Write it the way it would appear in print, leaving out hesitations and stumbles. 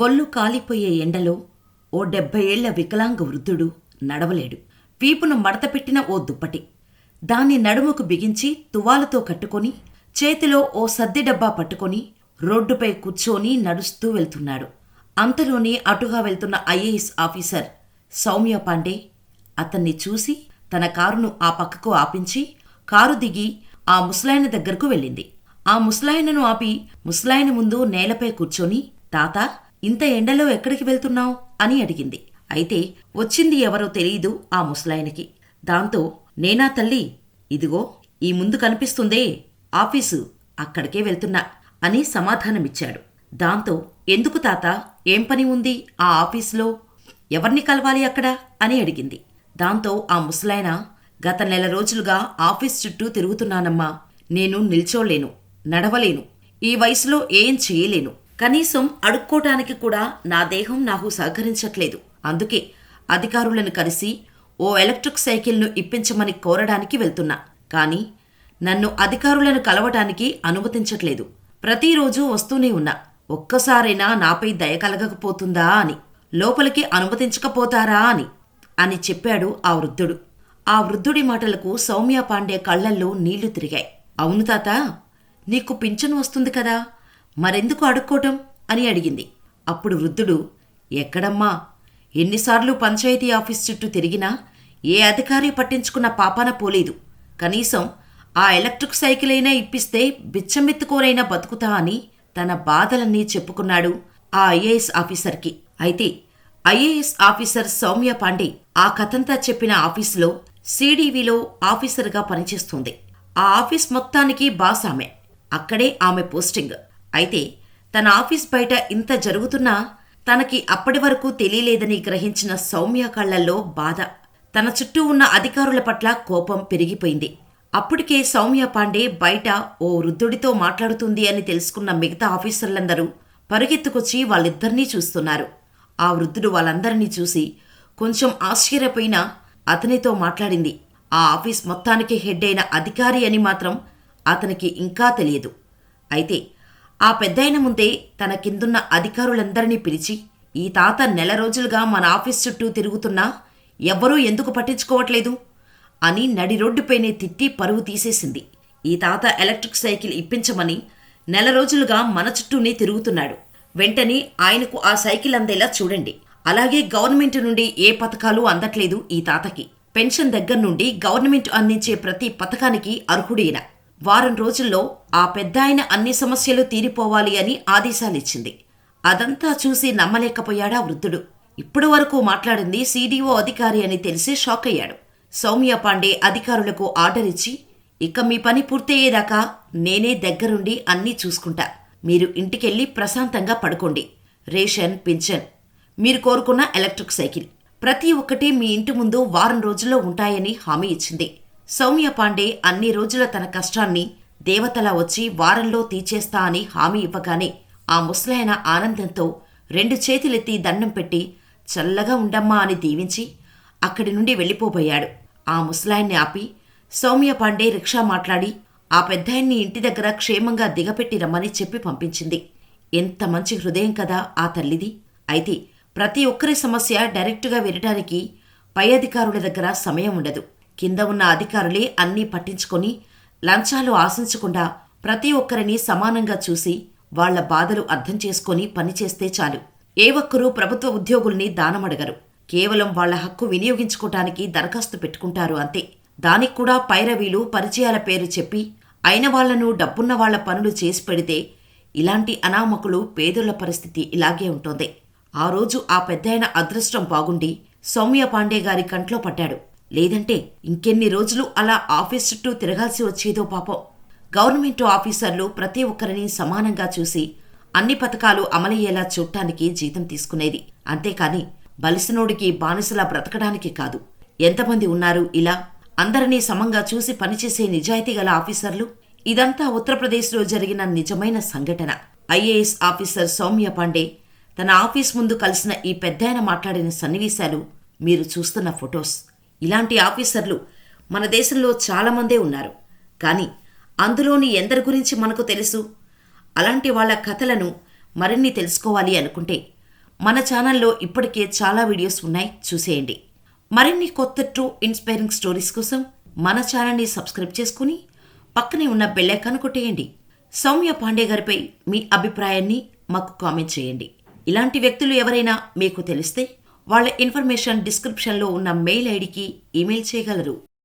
ఒళ్ళు కాలిపోయే ఎండలో ఓ 70 ఏళ్ల వికలాంగ వృద్ధుడు నడవలేడు. వీపును మడతపెట్టిన ఓ దుప్పటి, దాన్ని నడుముకు బిగించి తువాలుతో కట్టుకొని, చేతిలో ఓ సద్ది డబ్బా పట్టుకొని రోడ్డుపై కూర్చొని నడుస్తూ వెళ్తున్నాడు. అంతలోనే అటుగా వెళ్తున్న ఐఏఎస్ ఆఫీసర్ సౌమ్య పాండే అతన్ని చూసి తన కారును ఆ పక్కకు ఆపించి కారు దిగి ఆ ముసలాయన దగ్గరకు వెళ్ళింది. ఆ ముసలాయనను ఆపి ముసలాయన ముందు నేలపై కూర్చొని, తాతా, ఇంత ఎండలో ఎక్కడికి వెళ్తున్నావు అని అడిగింది. అయితే వచ్చింది ఎవరో తెలీదు ఆ ముసలాయనకి. దాంతో, నేనా తల్లి, ఇదిగో ఈ ముందు కనిపిస్తుందే ఆఫీసు, అక్కడికే వెళ్తున్నా అని సమాధానమిచ్చాడు. దాంతో, ఎందుకు తాత, ఏం పని ఉంది ఆ ఆఫీసులో, ఎవర్ని కలవాలి అక్కడ అని అడిగింది. దాంతో ఆ ముసలాయన, గత 1 నెల రోజులుగా ఆఫీస్ చుట్టూ తిరుగుతున్నానమ్మా. నేను నిల్చోలేను, నడవలేను, ఈ వయసులో ఏం చేయలేను, కనీసం అడుక్కోటానికి కూడా నా దేహం నాకు సహకరించట్లేదు. అందుకే అధికారులను కలిసి ఓ ఎలక్ట్రిక్ సైకిల్ను ఇప్పించమని కోరడానికి వెళ్తున్నా. కానీ నన్ను అధికారులను కలవటానికి అనుమతించట్లేదు. ప్రతిరోజూ వస్తూనే ఉన్నా. ఒక్కసారైనా నాపై దయ కలగకపోతుందా అని, లోపలికి అనుమతించకపోతారా అని చెప్పాడు ఆ వృద్ధుడు. ఆ వృద్ధుడి మాటలకు సౌమ్య పాండే కళ్లల్లో నీళ్లు తిరిగాయి. అవును తాత, నీకు పింఛను వస్తుంది కదా, మరెందుకు అడుక్కోవటం అని అడిగింది. అప్పుడు వృద్ధుడు, ఎక్కడమ్మా, ఎన్నిసార్లు పంచాయతీ ఆఫీస్ చుట్టూ తిరిగినా ఏ అధికారి పట్టించుకున్న పాపాన పోలేదు. కనీసం ఆ ఎలక్ట్రిక్ సైకిల్ అయినా ఇప్పిస్తే బిచ్చమెత్తుకోనైనా బతుకుతా అని తన బాధలన్నీ చెప్పుకున్నాడు ఆ ఐఏఎస్ ఆఫీసర్కి. అయితే ఐఏఎస్ ఆఫీసర్ సౌమ్య పాండే ఆ కథంతా చెప్పిన ఆఫీసులో సిడివిలో ఆఫీసర్గా పనిచేస్తుంది. ఆ ఆఫీస్ మొత్తానికి బాస్ ఆమె. అక్కడే ఆమె పోస్టింగ్. అయితే తన ఆఫీస్ బయట ఇంత జరుగుతున్నా తనకి అప్పటి వరకు తెలియలేదని గ్రహించిన సౌమ్య కళ్లల్లో బాధ, తన చుట్టూ ఉన్న అధికారుల పట్ల కోపం పెరిగిపోయింది. అప్పటికే సౌమ్య పాండే బయట ఓ వృద్ధుడితో మాట్లాడుతుంది అని తెలుసుకున్న మిగతా ఆఫీసర్లందరూ పరుగెత్తుకొచ్చి వాళ్ళిద్దరినీ చూస్తున్నారు. ఆ వృద్ధుడు వాళ్ళందరినీ చూసి కొంచెం ఆశ్చర్యపోయినా అతనితో మాట్లాడింది. ఆ ఆఫీస్ మొత్తానికి హెడ్ అయిన అధికారి అని మాత్రం అతనికి ఇంకా తెలియదు. అయితే ఆ పెద్దాయన ముందే తన కిందున్న అధికారులందరినీ పిలిచి, ఈ తాత 1 నెల రోజులుగా మన ఆఫీస్ చుట్టూ తిరుగుతున్నా ఎవ్వరూ ఎందుకు పట్టించుకోవట్లేదు అని నడి రోడ్డుపైనే తిట్టి పరువు తీసేసింది. ఈ తాత ఎలక్ట్రిక్ సైకిల్ ఇప్పించమని 1 నెల రోజులుగా మన చుట్టూనే తిరుగుతున్నాడు. వెంటనే ఆయనకు ఆ సైకిల్ అందేలా చూడండి. అలాగే గవర్నమెంట్ నుండి ఏ పథకాలు అందట్లేదు ఈ తాతకి. పెన్షన్ దగ్గర నుండి గవర్నమెంట్ అందించే ప్రతి పథకానికి అర్హుడైన. వారం రోజుల్లో ఆ పెద్దాయన అన్ని సమస్యలు తీరిపోవాలి అని ఆదేశాలిచ్చింది. అదంతా చూసి నమ్మలేకపోయాడా వృద్ధుడు. ఇప్పటి వరకు మాట్లాడింది సిడిఓ అధికారి అని తెలిసి షాక్ అయ్యాడు. సౌమ్య పాండే అధికారులకు ఆర్డర్ ఇచ్చి, ఇక మీ పని పూర్తయ్యేదాకా నేనే దగ్గరుండి అన్నీ చూసుకుంటా. మీరు ఇంటికెళ్ళి ప్రశాంతంగా పడుకోండి. రేషన్, పింఛన్, మీరు కోరుకున్న ఎలక్ట్రిక్ సైకిల్ ప్రతి ఒక్కటి మీ ఇంటి ముందు వారం రోజుల్లో ఉంటాయని హామీ ఇచ్చింది. సౌమ్య పాండే అన్ని రోజుల తన కష్టాన్ని దేవతలా వచ్చి వారంలో తీర్చేస్తా అని హామీ ఇవ్వగానే ఆ ముసలాయన ఆనందంతో 2 చేతులెత్తి దండం పెట్టి, చల్లగా ఉండమ్మా అని దీవించి అక్కడి నుండి వెళ్ళిపోబోయాడు. ఆ ముసలాయన్ని ఆపి సౌమ్య పాండే రిక్షా మాట్లాడి ఆ పెద్దాయన్ని ఇంటి దగ్గర క్షేమంగా దిగపెట్టి రమ్మని చెప్పి పంపించింది. ఎంత మంచి హృదయం కదా ఆ తల్లిది. అయితే ప్రతి ఒక్కరి సమస్య డైరెక్టుగా వినటానికి పై అధికారుల దగ్గర సమయం ఉండదు. కింద ఉన్న అధికారులే అన్నీ పట్టించుకొని లంచాలు ఆశించకుండా ప్రతి ఒక్కరిని సమానంగా చూసి వాళ్ల బాధలు అర్థం చేసుకొని పనిచేస్తే చాలు. ఏ ఒక్కరూ ప్రభుత్వ ఉద్యోగుల్ని దానమడగరు. కేవలం వాళ్ల హక్కు వినియోగించుకోటానికి దరఖాస్తు పెట్టుకుంటారు అంతే. దానికి కూడా పైరవీలు, పరిచయాల పేరు చెప్పి అయిన వాళ్లను, డబ్బున్న వాళ్ల పనులు చేసి పెడితే ఇలాంటి అనామకులు, పేదల పరిస్థితి ఇలాగే ఉంటుంది. ఆ రోజు ఆ పెద్దాయన అదృష్టం బాగుండి సౌమ్య పాండే గారి కంట్లో పడ్డాడు. లేదంటే ఇంకెన్ని రోజులు అలా ఆఫీస్ చుట్టూ తిరగాల్సి వచ్చేదో పాపం. గవర్నమెంట్ ఆఫీసర్లు ప్రతి ఒక్కరిని సమానంగా చూసి అన్ని పథకాలు అమలయ్యేలా చూడటానికి జీతం తీసుకునేది. అంతేకాని బలిసినోడికి బానిసలా బ్రతకడానికి కాదు. ఎంతమంది ఉన్నారు ఇలా అందరినీ సమంగా చూసి పనిచేసే నిజాయితీ గల ఆఫీసర్లు? ఇదంతా ఉత్తరప్రదేశ్లో జరిగిన నిజమైన సంఘటన. ఐఏఎస్ ఆఫీసర్ సౌమ్య పాండే తన ఆఫీస్ ముందు కలిసిన ఈ పెద్దాయన మాట్లాడిన సన్నివేశాలు మీరు చూస్తున్న ఫొటోస్. ఇలాంటి ఆఫీసర్లు మన దేశంలో చాలామందే ఉన్నారు. కానీ అందులోని ఎందరి గురించి మనకు తెలుసు? అలాంటి వాళ్ల కథలను మరిన్ని తెలుసుకోవాలి అనుకుంటే మన ఛానల్లో ఇప్పటికే చాలా వీడియోస్ ఉన్నాయి, చూసేయండి. మరిన్ని కొత్త ట్రూ ఇన్స్పైరింగ్ స్టోరీస్ కోసం మన ఛానల్ని సబ్స్క్రైబ్ చేసుకుని పక్కనే ఉన్న బెల్ ఐకాన్ కొట్టేయండి. సౌమ్య పాండే గారిపై మీ అభిప్రాయాన్ని మాకు కామెంట్ చేయండి. ఇలాంటి వ్యక్తులు ఎవరైనా మీకు తెలిస్తే వాళ్ళ ఇన్ఫర్మేషన్ డిస్క్రిప్షన్లో ఉన్న మెయిల్ ఐడికి ఈమెయిల్ చేయగలరు.